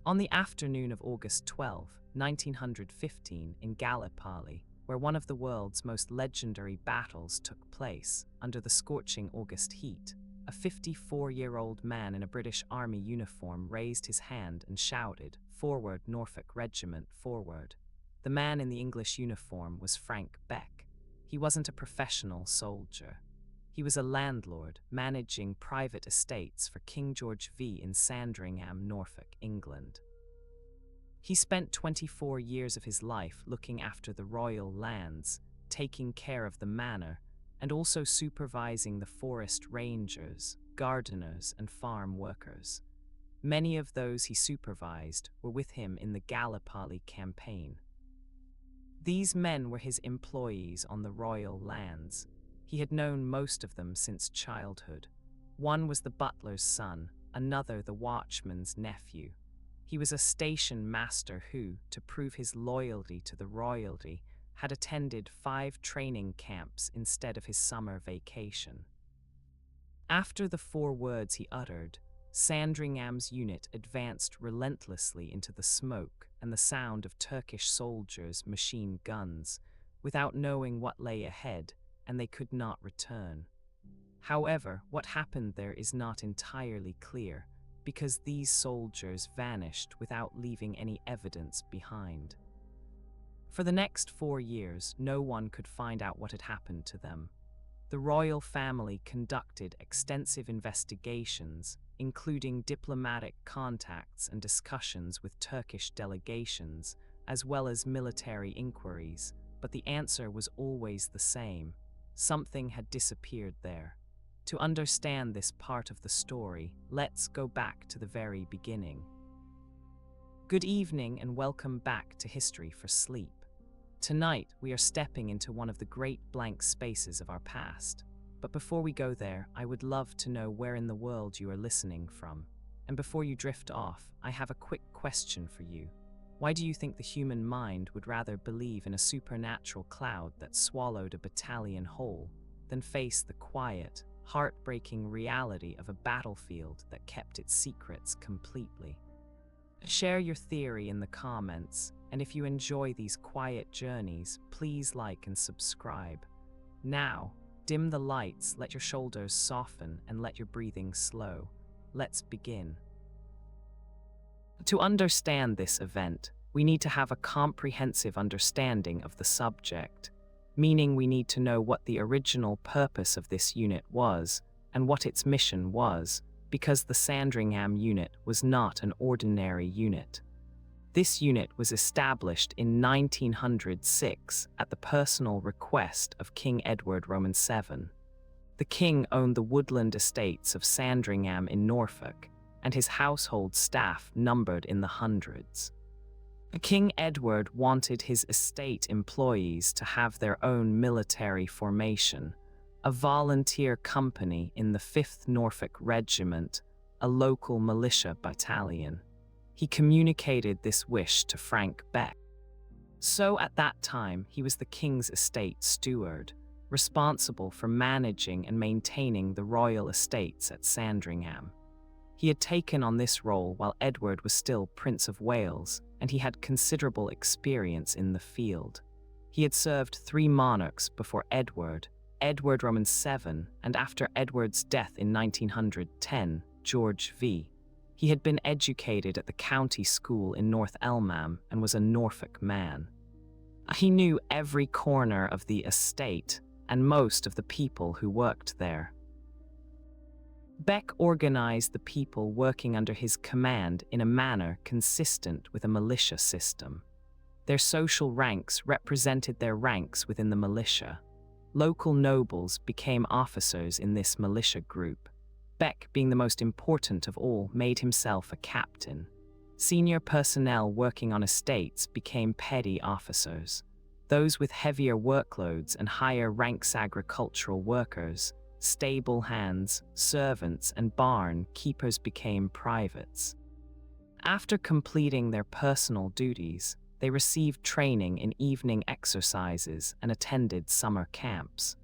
On the afternoon of August 12, 1915, in Gallipoli, where one of the world's most legendary battles took place, under the scorching August heat, a 54-year-old man in a British Army uniform raised his hand and shouted, "Forward, Norfolk Regiment, forward." The man in the English uniform was Frank Beck. He wasn't a professional soldier. He was a landlord managing private estates for King George V in Sandringham, Norfolk, England. He spent 24 years of his life looking after the royal lands, taking care of the manor, and also supervising the forest rangers, gardeners, and farm workers. Many of those he supervised were with him in the Gallipoli campaign. These men were his employees on the royal lands. He had known most of them since childhood. One was the butler's son, another the watchman's nephew. He was a station master who, to prove his loyalty to the royalty, had attended 5 training camps instead of his summer vacation. After the 4 words he uttered, Sandringham's unit advanced relentlessly into the smoke and the sound of Turkish soldiers' machine guns, without knowing what lay ahead, and they could not return. However, what happened there is not entirely clear, because these soldiers vanished without leaving any evidence behind. For the next 4 years, no one could find out what had happened to them. The royal family conducted extensive investigations, including diplomatic contacts and discussions with Turkish delegations, as well as military inquiries, but the answer was always the same. Something had disappeared there. To understand this part of the story, let's go back to the very beginning. Good evening and welcome back to History for Sleep. Tonight, we are stepping into one of the great blank spaces of our past. But before we go there, I would love to know where in the world you are listening from. And before you drift off, I have a quick question for you. Why do you think the human mind would rather believe in a supernatural cloud that swallowed a battalion whole than face the quiet, heartbreaking reality of a battlefield that kept its secrets completely? Share your theory in the comments, and if you enjoy these quiet journeys, please like and subscribe. Now, dim the lights, let your shoulders soften, and let your breathing slow. Let's begin. To understand this event, we need to have a comprehensive understanding of the subject, meaning we need to know what the original purpose of this unit was and what its mission was, because the Sandringham unit was not an ordinary unit. This unit was established in 1906 at the personal request of King Edward VII. The king owned the woodland estates of Sandringham in Norfolk, and his household staff numbered in the hundreds. King Edward wanted his estate employees to have their own military formation, a volunteer company in the 5th Norfolk Regiment, a local militia battalion. He communicated this wish to Frank Beck. So at that time, he was the king's estate steward, responsible for managing and maintaining the royal estates at Sandringham. He had taken on this role while Edward was still Prince of Wales, and he had considerable experience in the field. He had served 3 monarchs before Edward VII, and after Edward's death in 1910, George V. He had been educated at the county school in North Elmham and was a Norfolk man. He knew every corner of the estate and most of the people who worked there. Beck organized the people working under his command in a manner consistent with a militia system. Their social ranks represented their ranks within the militia. Local nobles became officers in this militia group. Beck, being the most important of all, made himself a captain. Senior personnel working on estates became petty officers. Those with heavier workloads and higher ranks agricultural workers, stable hands, servants, and barn keepers became privates. After completing their personal duties, they received training in evening exercises and attended summer camps.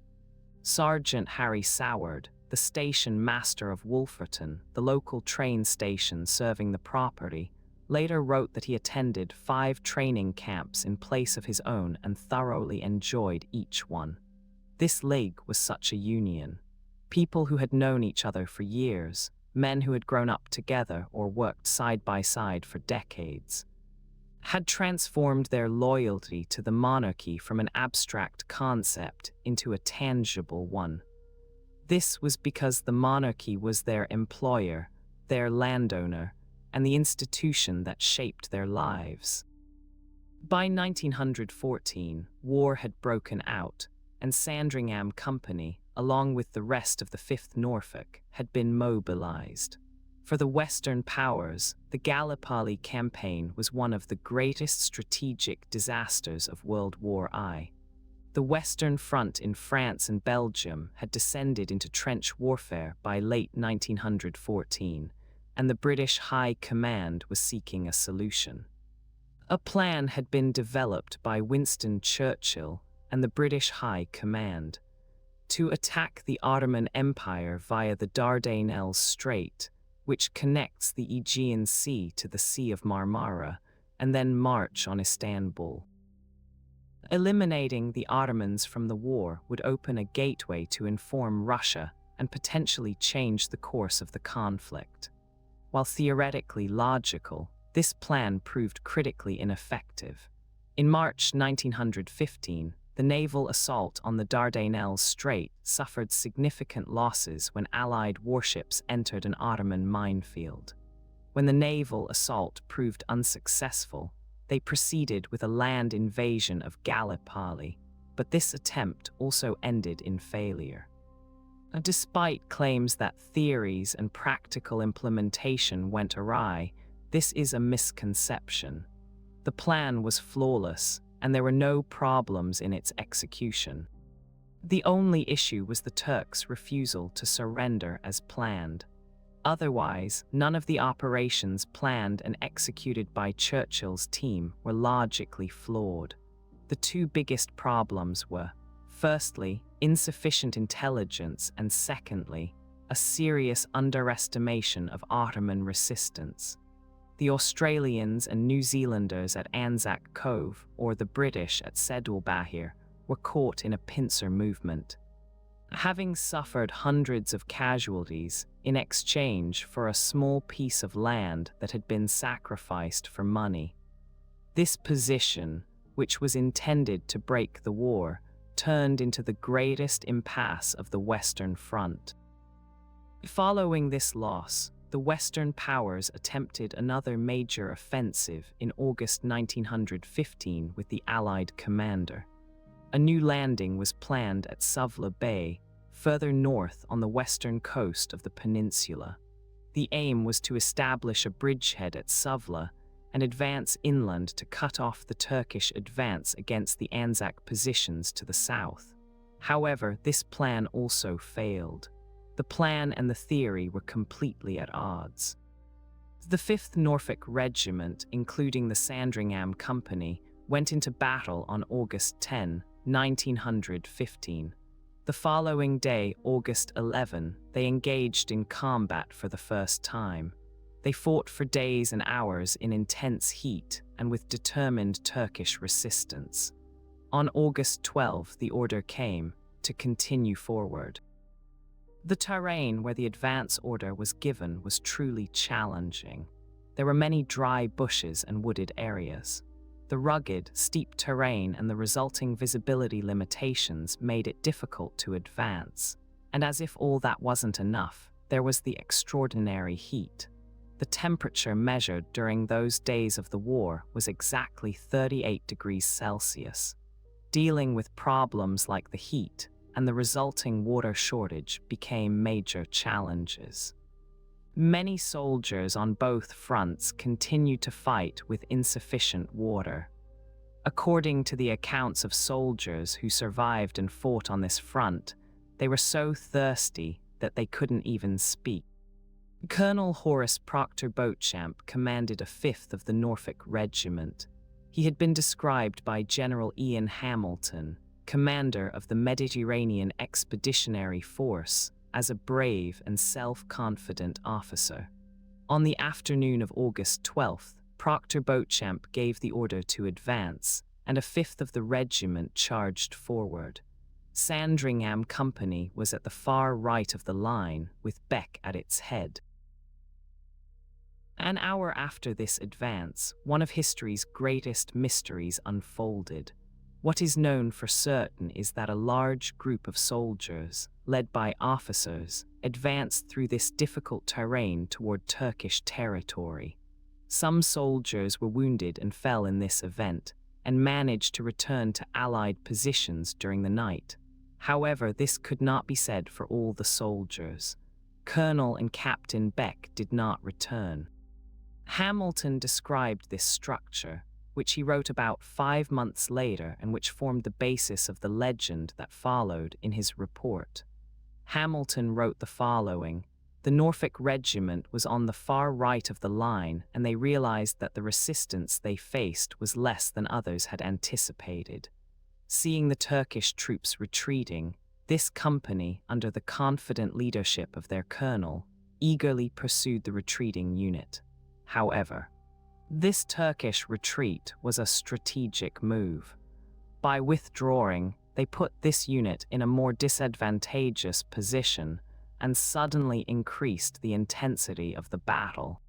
Sergeant Harry Soward, the station master of Wolferton, the local train station serving the property, later wrote that he attended 5 training camps in place of his own and thoroughly enjoyed each one. This league was such a union. People who had known each other for years, men who had grown up together or worked side by side for decades, had transformed their loyalty to the monarchy from an abstract concept into a tangible one. This was because the monarchy was their employer, their landowner, and the institution that shaped their lives. By 1914, war had broken out, and Sandringham Company, along with the rest of the 5th Norfolk, had been mobilized. For the Western powers, the Gallipoli campaign was one of the greatest strategic disasters of World War I. The Western Front in France and Belgium had descended into trench warfare by late 1914, and the British High Command was seeking a solution. A plan had been developed by Winston Churchill and the British High Command to attack the Ottoman Empire via the Dardanelles Strait, which connects the Aegean Sea to the Sea of Marmara, and then march on Istanbul. Eliminating the Ottomans from the war would open a gateway to inform Russia and potentially change the course of the conflict. While theoretically logical, this plan proved critically ineffective. In March 1915, the naval assault on the Dardanelles Strait suffered significant losses when Allied warships entered an Ottoman minefield. When the naval assault proved unsuccessful, they proceeded with a land invasion of Gallipoli, but this attempt also ended in failure. Despite claims that theories and practical implementation went awry, this is a misconception. The plan was flawless, and there were no problems in its execution. The only issue was the Turks' refusal to surrender as planned. Otherwise, none of the operations planned and executed by Churchill's team were logically flawed. The 2 biggest problems were, firstly, insufficient intelligence, and secondly, a serious underestimation of Ottoman resistance. The Australians and New Zealanders at Anzac Cove, or the British at Sedulbahir, were caught in a pincer movement. Having suffered hundreds of casualties in exchange for a small piece of land that had been sacrificed for money. This position, which was intended to break the war, turned into the greatest impasse of the Western Front. Following this loss, the Western powers attempted another major offensive in August 1915 with the Allied commander. A new landing was planned at Suvla Bay, further north on the western coast of the peninsula. The aim was to establish a bridgehead at Suvla and advance inland to cut off the Turkish advance against the Anzac positions to the south. However, this plan also failed. The plan and the theory were completely at odds. The 5th Norfolk Regiment, including the Sandringham Company, went into battle on August 10, 1915. The following day, August 11, they engaged in combat for the first time. They fought for days and hours in intense heat and with determined Turkish resistance. On August 12, the order came to continue forward. The terrain where the advance order was given was truly challenging. There were many dry bushes and wooded areas. The rugged, steep terrain and the resulting visibility limitations made it difficult to advance. And as if all that wasn't enough, there was the extraordinary heat. The temperature measured during those days of the war was exactly 38 degrees Celsius. Dealing with problems like the heat and the resulting water shortage became major challenges. Many soldiers on both fronts continued to fight with insufficient water. According to the accounts of soldiers who survived and fought on this front, they were so thirsty that they couldn't even speak. Colonel Horace Proctor Beauchamp commanded a 5th of the Norfolk Regiment. He had been described by General Ian Hamilton, commander of the Mediterranean Expeditionary Force, as a brave and self-confident officer. On the afternoon of August 12th, Proctor Beauchamp gave the order to advance, and a fifth of the regiment charged forward. Sandringham Company was at the far right of the line, with Beck at its head. An hour after this advance, one of history's greatest mysteries unfolded. What is known for certain is that a large group of soldiers, led by officers, advanced through this difficult terrain toward Turkish territory. Some soldiers were wounded and fell in this event, and managed to return to Allied positions during the night. However, this could not be said for all the soldiers. Colonel and Captain Beck did not return. Hamilton described this structure, which he wrote about 5 months later and which formed the basis of the legend that followed in his report. Hamilton wrote the following: "The Norfolk Regiment was on the far right of the line, and they realized that the resistance they faced was less than others had anticipated. Seeing the Turkish troops retreating, this company, under the confident leadership of their colonel, eagerly pursued the retreating unit. However, this Turkish retreat was a strategic move. By withdrawing, they put this unit in a more disadvantageous position and suddenly increased the intensity of the battle.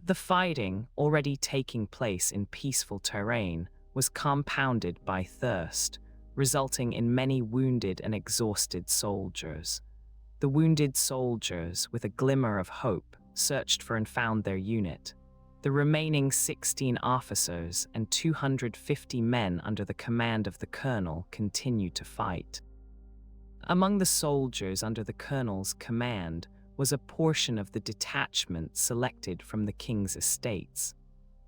The fighting, already taking place in peaceful terrain, was compounded by thirst, resulting in many wounded and exhausted soldiers. The wounded soldiers, with a glimmer of hope, searched for and found their unit. The remaining 16 officers and 250 men under the command of the colonel continued to fight. Among the soldiers under the colonel's command was a portion of the detachment selected from the king's estates.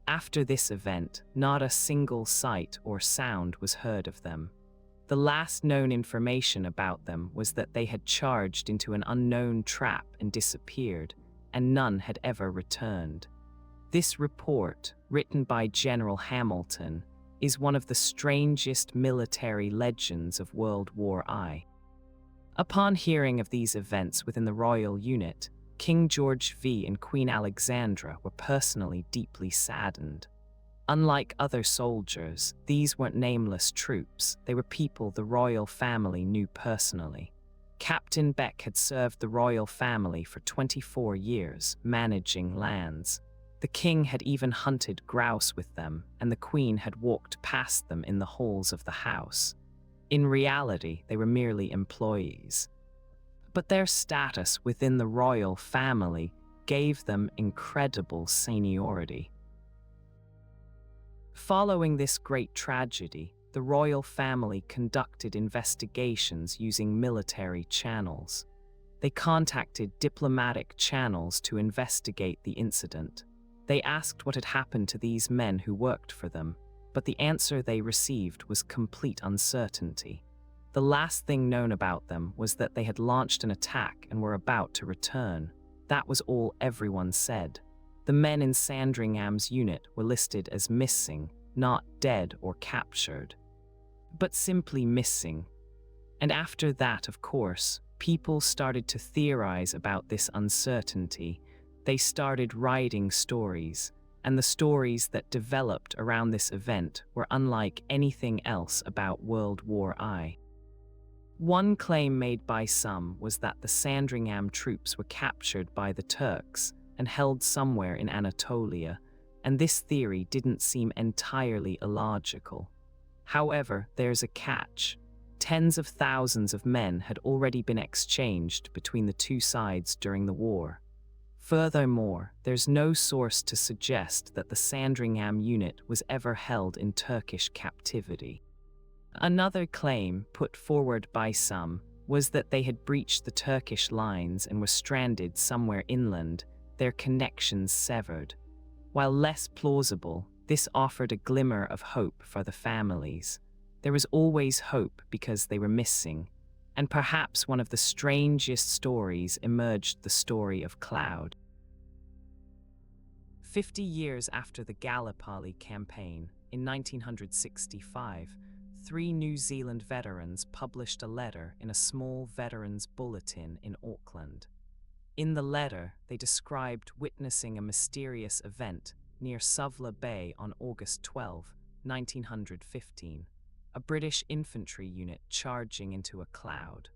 After this event, not a single sight or sound was heard of them. The last known information about them was that they had charged into an unknown trap and disappeared, and none had ever returned. This report, written by General Hamilton, is one of the strangest military legends of World War I. Upon hearing of these events within the royal unit, King George V and Queen Alexandra were personally deeply saddened. Unlike other soldiers, these weren't nameless troops, they were people the royal family knew personally. Captain Beck had served the royal family for 24 years, managing lands. The king had even hunted grouse with them, and the queen had walked past them in the halls of the house. In reality, they were merely employees. But their status within the royal family gave them incredible seniority. Following this great tragedy, the royal family conducted investigations using military channels. They contacted diplomatic channels to investigate the incident. They asked what had happened to these men who worked for them, but the answer they received was complete uncertainty. The last thing known about them was that they had launched an attack and were about to return. That was all everyone said. The men in Sandringham's unit were listed as missing, not dead or captured, but simply missing. And after that, of course, people started to theorize about this uncertainty. They started writing stories, and the stories that developed around this event were unlike anything else about World War I. One claim made by some was that the Sandringham troops were captured by the Turks and held somewhere in Anatolia, and this theory didn't seem entirely illogical. However, there's a catch. Tens of thousands of men had already been exchanged between the two sides during the war. Furthermore, there's no source to suggest that the Sandringham unit was ever held in Turkish captivity. Another claim, put forward by some, was that they had breached the Turkish lines and were stranded somewhere inland, their connections severed. While less plausible, this offered a glimmer of hope for the families. There was always hope because they were missing, and perhaps one of the strangest stories emerged: the story of Cloud. 50 years after the Gallipoli campaign, in 1965, 3 New Zealand veterans published a letter in a small veterans' bulletin in Auckland. In the letter, they described witnessing a mysterious event near Suvla Bay on August 12, 1915, a British infantry unit charging into a cloud.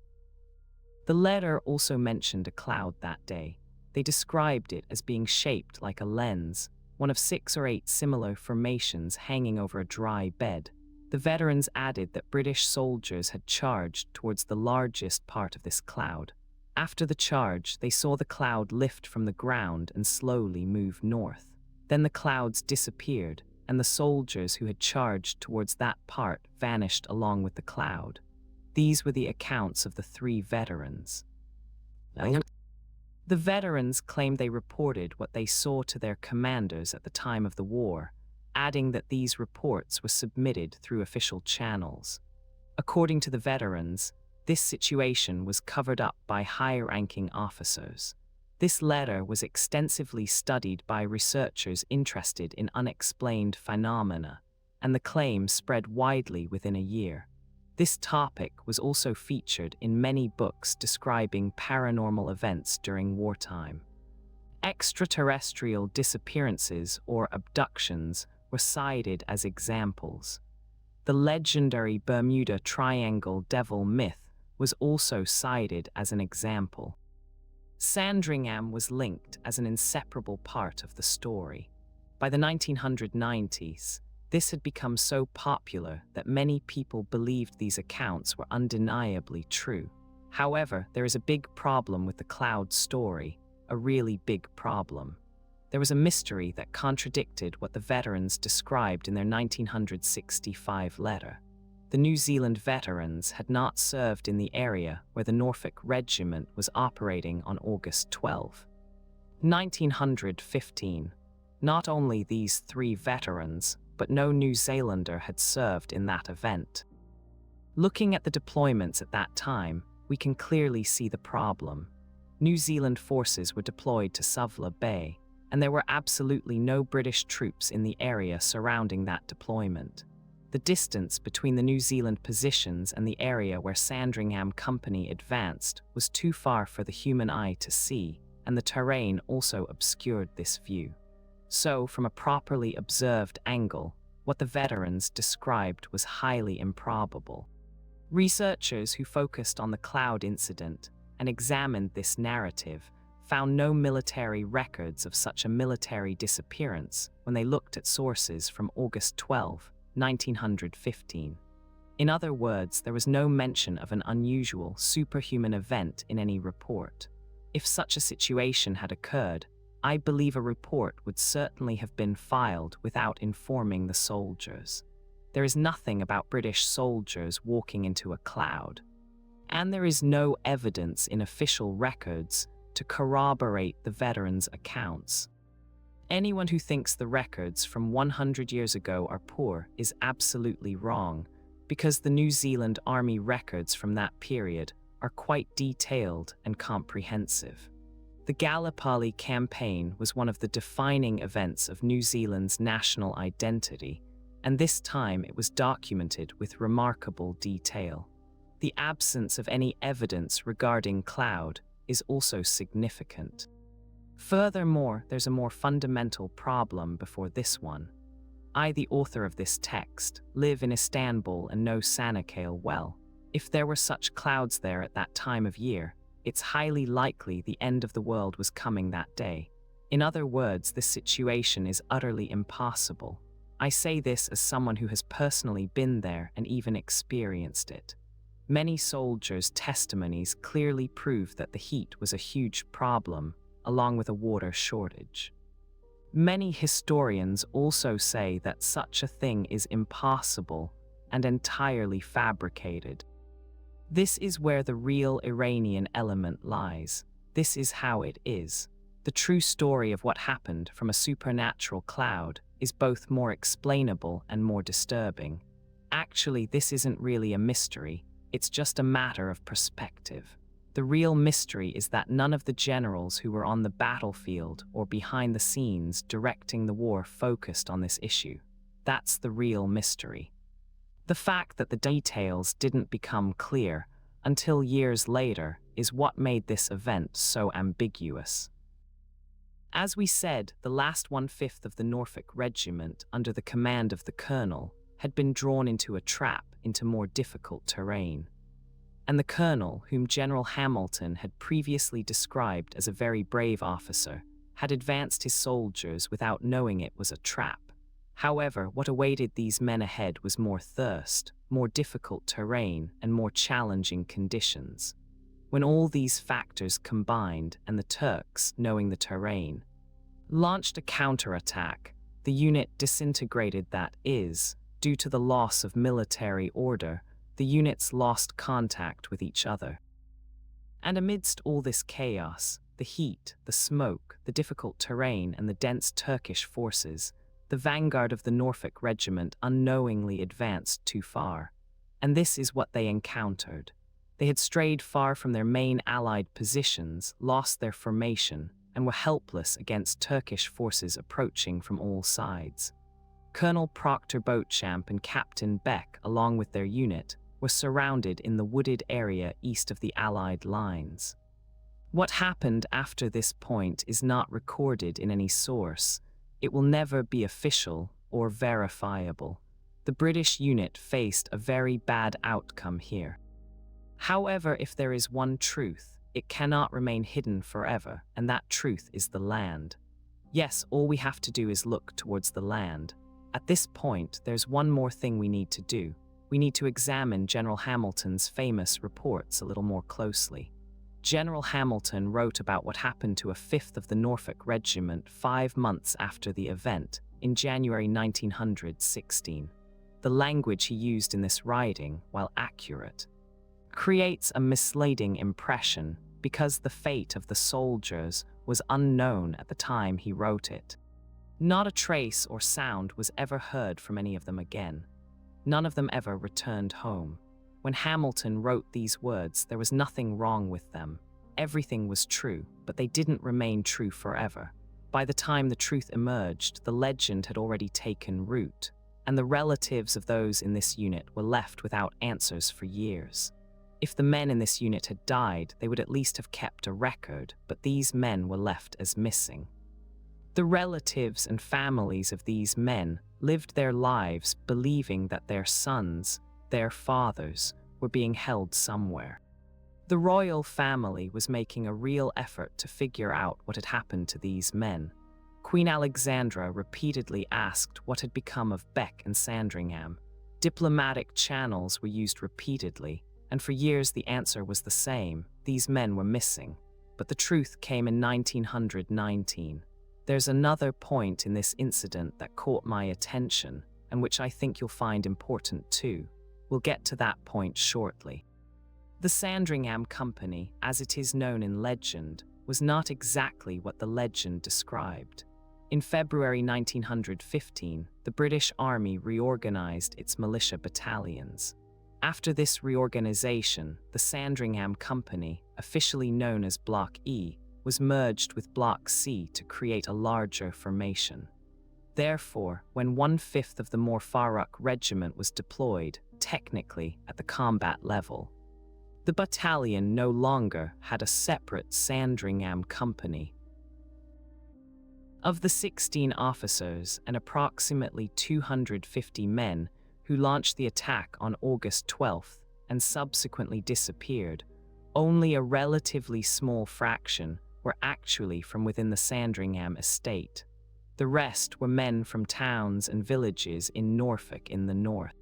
The letter also mentioned a cloud that day. They described it as being shaped like a lens, one of 6 or 8 similar formations hanging over a dry bed. The veterans added that British soldiers had charged towards the largest part of this cloud. After the charge, they saw the cloud lift from the ground and slowly move north. Then the clouds disappeared, and the soldiers who had charged towards that part vanished along with the cloud. These were the accounts of the 3 veterans. The veterans claimed they reported what they saw to their commanders at the time of the war, adding that these reports were submitted through official channels. According to the veterans, this situation was covered up by high-ranking officers. This letter was extensively studied by researchers interested in unexplained phenomena, and the claim spread widely within a year. This topic was also featured in many books describing paranormal events during wartime. Extraterrestrial disappearances or abductions were cited as examples. The legendary Bermuda Triangle devil myth was also cited as an example. Sandringham was linked as an inseparable part of the story. By the 1990s, this had become so popular that many people believed these accounts were undeniably true. However, there is a big problem with the cloud story, a really big problem. There was a mystery that contradicted what the veterans described in their 1965 letter. The New Zealand veterans had not served in the area where the Norfolk Regiment was operating on August 12, 1915. Not only these 3 veterans, but no New Zealander had served in that event. Looking at the deployments at that time, we can clearly see the problem. New Zealand forces were deployed to Suvla Bay, and there were absolutely no British troops in the area surrounding that deployment. The distance between the New Zealand positions and the area where Sandringham Company advanced was too far for the human eye to see, and the terrain also obscured this view. So, from a properly observed angle, what the veterans described was highly improbable. Researchers who focused on the cloud incident and examined this narrative found no military records of such a military disappearance when they looked at sources from August 12, 1915. In other words, there was no mention of an unusual, superhuman event in any report. If such a situation had occurred, I believe a report would certainly have been filed without informing the soldiers. There is nothing about British soldiers walking into a cloud. And there is no evidence in official records to corroborate the veterans' accounts. Anyone who thinks the records from 100 years ago are poor is absolutely wrong, because the New Zealand Army records from that period are quite detailed and comprehensive. The Gallipoli campaign was one of the defining events of New Zealand's national identity, and this time it was documented with remarkable detail. The absence of any evidence regarding cloud is also significant. Furthermore, there's a more fundamental problem before this one. I, the author of this text, live in Istanbul and know Çanakkale well. If there were such clouds there at that time of year, it's highly likely the end of the world was coming that day. In other words, this situation is utterly impossible. I say this as someone who has personally been there and even experienced it. Many soldiers' testimonies clearly prove that the heat was a huge problem, along with a water shortage. Many historians also say that such a thing is impossible and entirely fabricated. This is where the real Iranian element lies. This is how it is. The true story of what happened from a supernatural cloud is both more explainable and more disturbing. Actually, this isn't really a mystery, it's just a matter of perspective. The real mystery is that none of the generals who were on the battlefield or behind the scenes directing the war focused on this issue. That's the real mystery. The fact that the details didn't become clear until years later is what made this event so ambiguous. As we said, the last 1/5 of the Norfolk Regiment, under the command of the colonel, had been drawn into a trap into more difficult terrain. And the colonel, whom General Hamilton had previously described as a very brave officer, had advanced his soldiers without knowing it was a trap. However, what awaited these men ahead was more thirst, more difficult terrain, and more challenging conditions. When all these factors combined, and the Turks, knowing the terrain, launched a counterattack, the unit disintegrated. That is, due to the loss of military order, the units lost contact with each other. And amidst all this chaos, the heat, the smoke, the difficult terrain, and the dense Turkish forces, the vanguard of the Norfolk Regiment unknowingly advanced too far. And this is what they encountered. They had strayed far from their main Allied positions, lost their formation, and were helpless against Turkish forces approaching from all sides. Colonel Proctor Beauchamp and Captain Beck, along with their unit, were surrounded in the wooded area east of the Allied lines. What happened after this point is not recorded in any source. It will never be official or verifiable. The British unit faced a very bad outcome here. However, if there is one truth, it cannot remain hidden forever, and that truth is the land. Yes, all we have to do is look towards the land. At this point, there's one more thing we need to do. We need to examine General Hamilton's famous reports a little more closely. General Hamilton wrote about what happened to a fifth of the Norfolk Regiment 5 months after the event, in January 1916. The language he used in this writing, while accurate, creates a misleading impression because the fate of the soldiers was unknown at the time he wrote it. Not a trace or sound was ever heard from any of them again. None of them ever returned home. When Hamilton wrote these words, there was nothing wrong with them. Everything was true, but they didn't remain true forever. By the time the truth emerged, the legend had already taken root, and the relatives of those in this unit were left without answers for years. If the men in this unit had died, they would at least have kept a record, but these men were left as missing. The relatives and families of these men lived their lives believing that their sons, their fathers, were being held somewhere. The royal family was making a real effort to figure out what had happened to these men. Queen Alexandra repeatedly asked what had become of Beck and Sandringham. Diplomatic channels were used repeatedly, and for years the answer was the same: these men were missing. But the truth came in 1919. There's another point in this incident that caught my attention, and which I think you'll find important too. We'll get to that point shortly. The Sandringham Company, as it is known in legend, was not exactly what the legend described. In February 1915, the British Army reorganized its militia battalions. After this reorganization, the Sandringham Company, officially known as Block E, was merged with Block C to create a larger formation. Therefore, when 1/5 of the Morfaruk Regiment was deployed, technically at the combat level, the battalion no longer had a separate Sandringham Company. Of the 16 officers and approximately 250 men who launched the attack on August 12th and subsequently disappeared, only a relatively small fraction were actually from within the Sandringham estate. The rest were men from towns and villages in Norfolk in the north.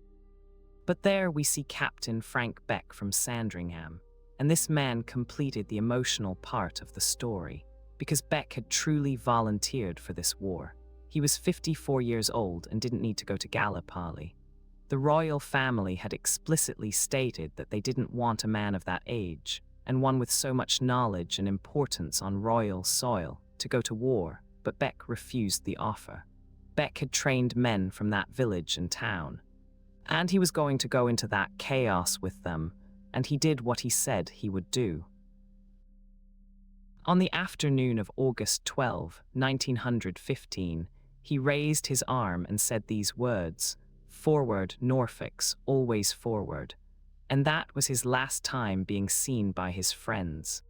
But there we see Captain Frank Beck from Sandringham, and this man completed the emotional part of the story, because Beck had truly volunteered for this war. He was 54 years old and didn't need to go to Gallipoli. The royal family had explicitly stated that they didn't want a man of that age, and one with so much knowledge and importance on royal soil, to go to war, but Beck refused the offer. Beck had trained men from that village and town, and he was going to go into that chaos with them, and he did what he said he would do. On the afternoon of August 12, 1915, he raised his arm and said these words: "Forward, Norfolks, always forward." And that was his last time being seen by his friends.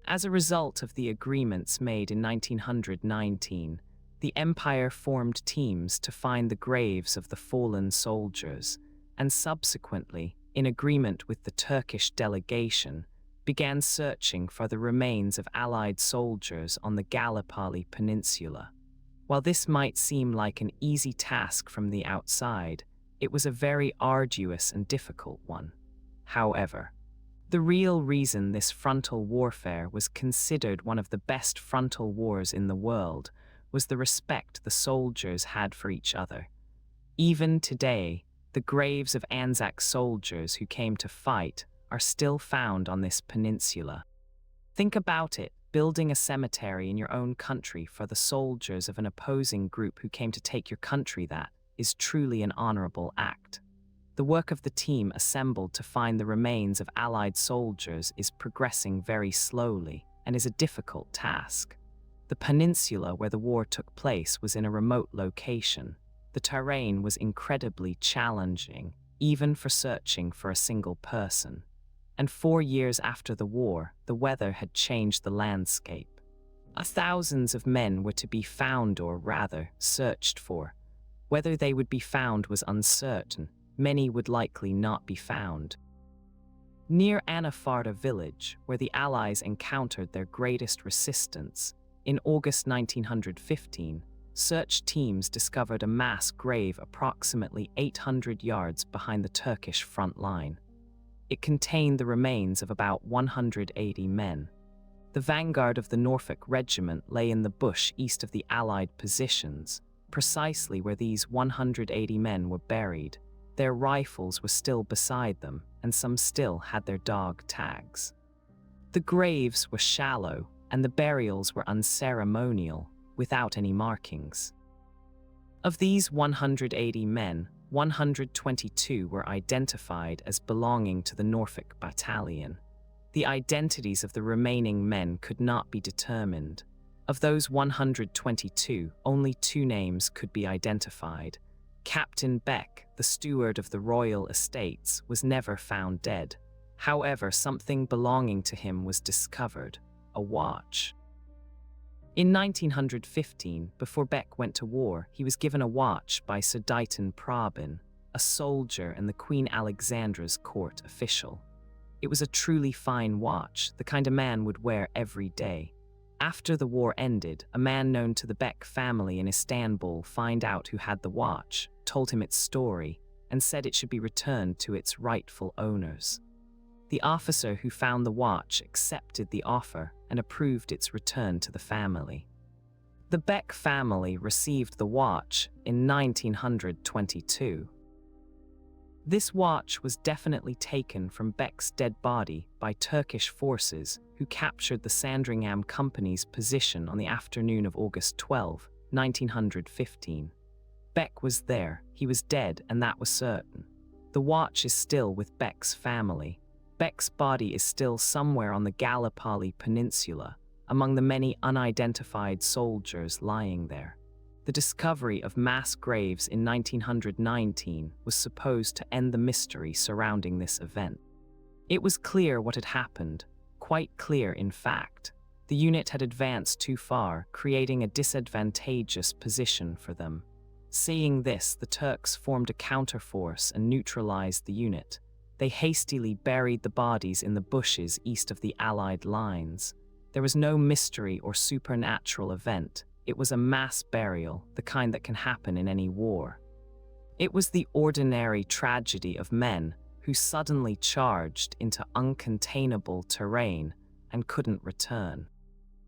As a result of the agreements made in 1919, the Empire formed teams to find the graves of the fallen soldiers, and subsequently, in agreement with the Turkish delegation, began searching for the remains of Allied soldiers on the Gallipoli Peninsula. While this might seem like an easy task from the outside, it was a very arduous and difficult one. However, the real reason this frontal warfare was considered one of the best frontal wars in the world was the respect the soldiers had for each other. Even today, the graves of Anzac soldiers who came to fight are still found on this peninsula. Think about it, building a cemetery in your own country for the soldiers of an opposing group who came to take your country. That is truly an honorable act. The work of the team assembled to find the remains of Allied soldiers is progressing very slowly and is a difficult task. The peninsula where the war took place was in a remote location. The terrain was incredibly challenging, even for searching for a single person. And 4 years after the war, the weather had changed the landscape. Thousands of men were to be found, or rather, searched for. Whether they would be found was uncertain. Many would likely not be found. Near Anafarta village, where the Allies encountered their greatest resistance, in August 1915, search teams discovered a mass grave approximately 800 yards behind the Turkish front line. It contained the remains of about 180 men. The vanguard of the Norfolk Regiment lay in the bush east of the Allied positions, precisely where these 180 men were buried. Their rifles were still beside them, and some still had their dog tags. The graves were shallow, and the burials were unceremonial, without any markings. Of these 180 men, 122 were identified as belonging to the Norfolk Battalion. The identities of the remaining men could not be determined. Of those 122, only 2 names could be identified. Captain Beck, the steward of the royal estates, was never found dead. However, something belonging to him was discovered, a watch. In 1915, before Beck went to war, he was given a watch by Sir Dighton Probyn, a soldier and the Queen Alexandra's court official. It was a truly fine watch, the kind a man would wear every day. After the war ended, a man known to the Beck family in Istanbul found out who had the watch, told him its story, and said it should be returned to its rightful owners. The officer who found the watch accepted the offer and approved its return to the family. The Beck family received the watch in 1922. This watch was definitely taken from Beck's dead body by Turkish forces who captured the Sandringham Company's position on the afternoon of August 12, 1915. Beck was there, he was dead, and that was certain. The watch is still with Beck's family. Beck's body is still somewhere on the Gallipoli Peninsula, among the many unidentified soldiers lying there. The discovery of mass graves in 1919 was supposed to end the mystery surrounding this event. It was clear what had happened, quite clear in fact. The unit had advanced too far, creating a disadvantageous position for them. Seeing this, the Turks formed a counterforce and neutralized the unit. They hastily buried the bodies in the bushes east of the Allied lines. There was no mystery or supernatural event. It was a mass burial, the kind that can happen in any war. It was the ordinary tragedy of men who suddenly charged into uncontainable terrain and couldn't return.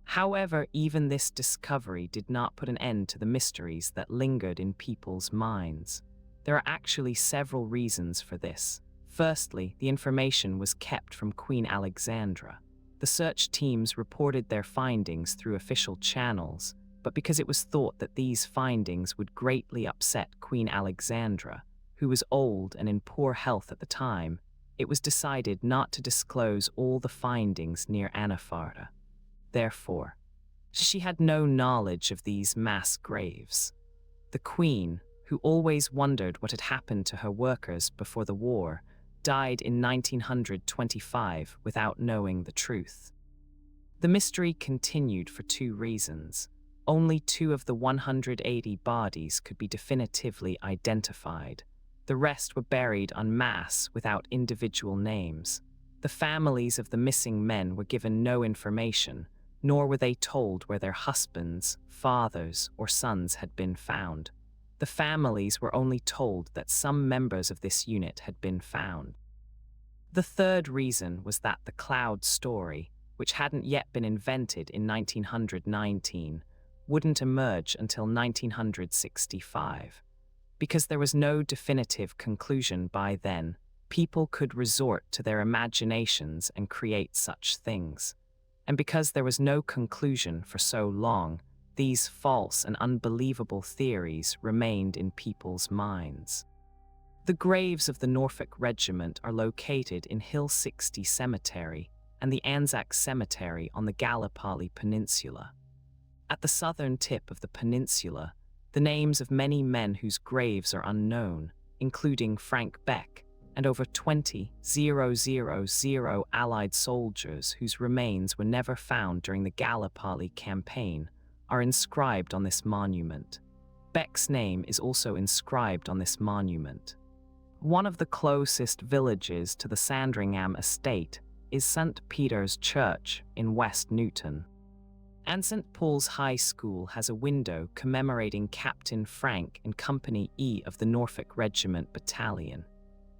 However, even this discovery did not put an end to the mysteries that lingered in people's minds. There are actually several reasons for this. Firstly, the information was kept from Queen Alexandra. The search teams reported their findings through official channels, but because it was thought that these findings would greatly upset Queen Alexandra, who was old and in poor health at the time, it was decided not to disclose all the findings near Anafarta. Therefore, she had no knowledge of these mass graves. The Queen, who always wondered what had happened to her workers before the war, died in 1925 without knowing the truth. The mystery continued for 2 reasons. Only 2 of the 180 bodies could be definitively identified. The rest were buried en masse without individual names. The families of the missing men were given no information, nor were they told where their husbands, fathers, or sons had been found. The families were only told that some members of this unit had been found. The third reason was that the cloud story, which hadn't yet been invented in 1919, wouldn't emerge until 1965. Because there was no definitive conclusion by then, people could resort to their imaginations and create such things. And because there was no conclusion for so long, these false and unbelievable theories remained in people's minds. The graves of the Norfolk Regiment are located in Hill 60 Cemetery and the Anzac Cemetery on the Gallipoli Peninsula. At the southern tip of the peninsula, the names of many men whose graves are unknown, including Frank Beck, and over 20,000 Allied soldiers whose remains were never found during the Gallipoli campaign, are inscribed on this monument. Beck's name is also inscribed on this monument. One of the closest villages to the Sandringham estate is St. Peter's Church in West Newton. And St. Paul's High School has a window commemorating Captain Frank and Company E of the Norfolk Regiment Battalion.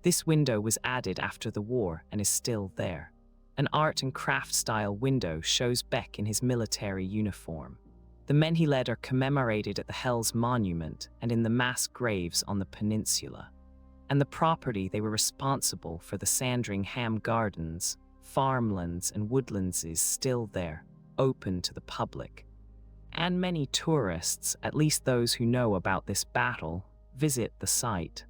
This window was added after the war and is still there. An art and craft style window shows Beck in his military uniform. The men he led are commemorated at the Hells Monument and in the mass graves on the peninsula. And the property they were responsible for, the Sandringham Gardens, farmlands and woodlands, is still there, open to the public. And many tourists, at least those who know about this battle, visit the site.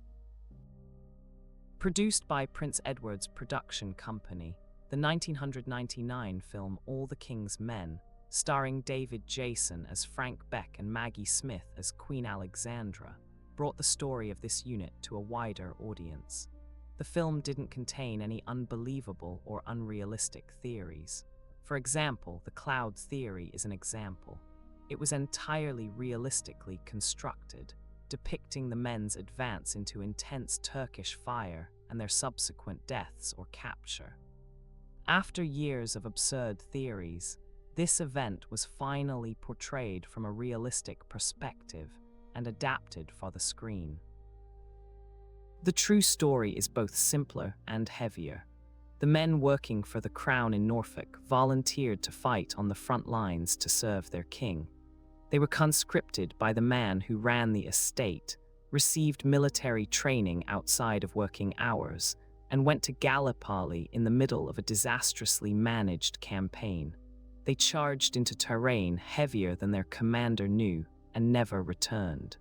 Produced by Prince Edward's Production Company, the 1999 film All the King's Men, starring David Jason as Frank Beck and Maggie Smith as Queen Alexandra, brought the story of this unit to a wider audience. The film didn't contain any unbelievable or unrealistic theories. For example, the cloud theory is an example. It was entirely realistically constructed, depicting the men's advance into intense Turkish fire and their subsequent deaths or capture. After years of absurd theories, this event was finally portrayed from a realistic perspective and adapted for the screen. The true story is both simpler and heavier. The men working for the Crown in Norfolk volunteered to fight on the front lines to serve their king. They were conscripted by the man who ran the estate, received military training outside of working hours, and went to Gallipoli in the middle of a disastrously managed campaign. They charged into terrain heavier than their commander knew and never returned.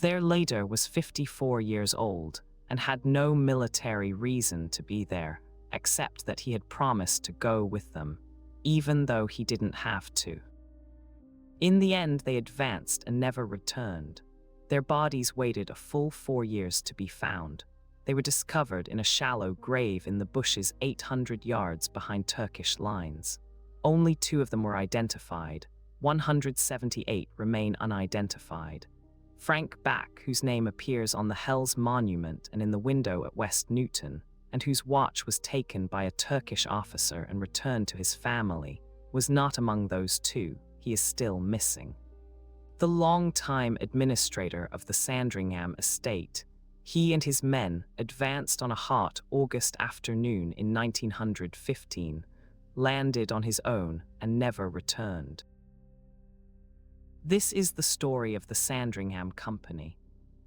Their leader was 54 years old and had no military reason to be there, except that he had promised to go with them, even though he didn't have to. In the end, they advanced and never returned. Their bodies waited a full 4 years to be found. They were discovered in a shallow grave in the bushes 800 yards behind Turkish lines. Only 2 of them were identified. 178 remain unidentified. Frank Beck, whose name appears on the Hells Monument and in the window at West Newton, and whose watch was taken by a Turkish officer and returned to his family, was not among those 2. He is still missing. The long-time administrator of the Sandringham estate, he and his men advanced on a hot August afternoon in 1915, landed on his own, and never returned. This is the story of the Sandringham Company.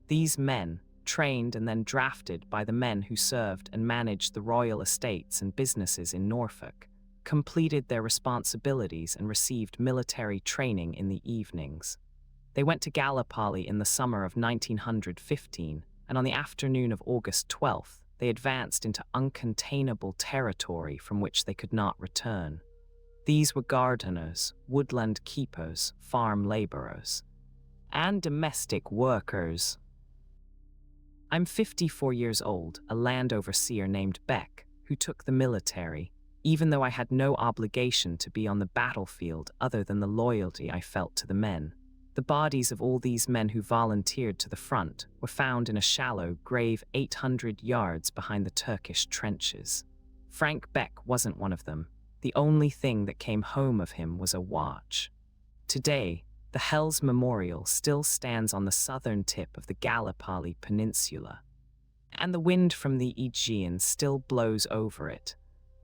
These men, trained and then drafted by the men who served and managed the royal estates and businesses in Norfolk, completed their responsibilities and received military training in the evenings. They went to Gallipoli in the summer of 1915, and on the afternoon of August 12th, they advanced into uncontainable territory from which they could not return. These were gardeners, woodland keepers, farm laborers, and domestic workers. I'm 54 years old, a land overseer named Beck, who took the military, even though I had no obligation to be on the battlefield other than the loyalty I felt to the men. The bodies of all these men who volunteered to the front were found in a shallow grave 800 yards behind the Turkish trenches. Frank Beck wasn't one of them. The only thing that came home of him was a watch. Today, the Hell's Memorial still stands on the southern tip of the Gallipoli Peninsula, and the wind from the Aegean still blows over it.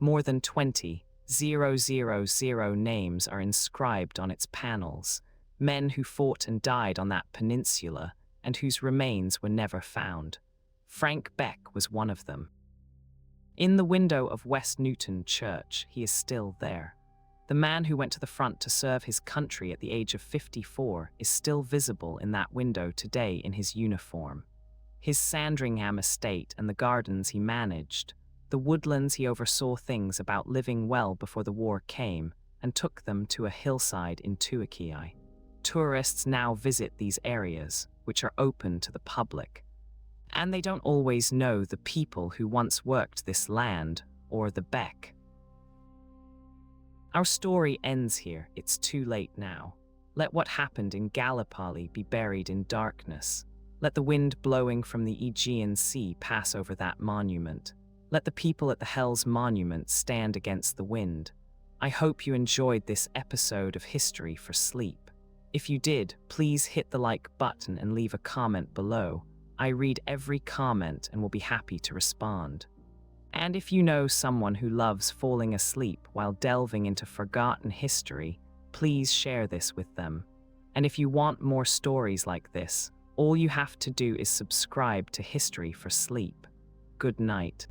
More than 20,000 names are inscribed on its panels, men who fought and died on that peninsula and whose remains were never found. Frank Beck was one of them. In the window of West Newton Church, he is still there. The man who went to the front to serve his country at the age of 54 is still visible in that window today in his uniform. His Sandringham estate and the gardens he managed, the woodlands he oversaw, things about living well before the war came and took them to a hillside in Turkey. Tourists now visit these areas, which are open to the public, and they don't always know the people who once worked this land or the Beck. Our story ends here. It's too late now. Let what happened in Gallipoli be buried in darkness. Let the wind blowing from the Aegean Sea pass over that monument. Let the people at the Hell's Monument stand against the wind. I hope you enjoyed this episode of History for Sleep. If you did, please hit the like button and leave a comment below. I read every comment and will be happy to respond. And if you know someone who loves falling asleep while delving into forgotten history, please share this with them. And if you want more stories like this, all you have to do is subscribe to History for Sleep. Good night.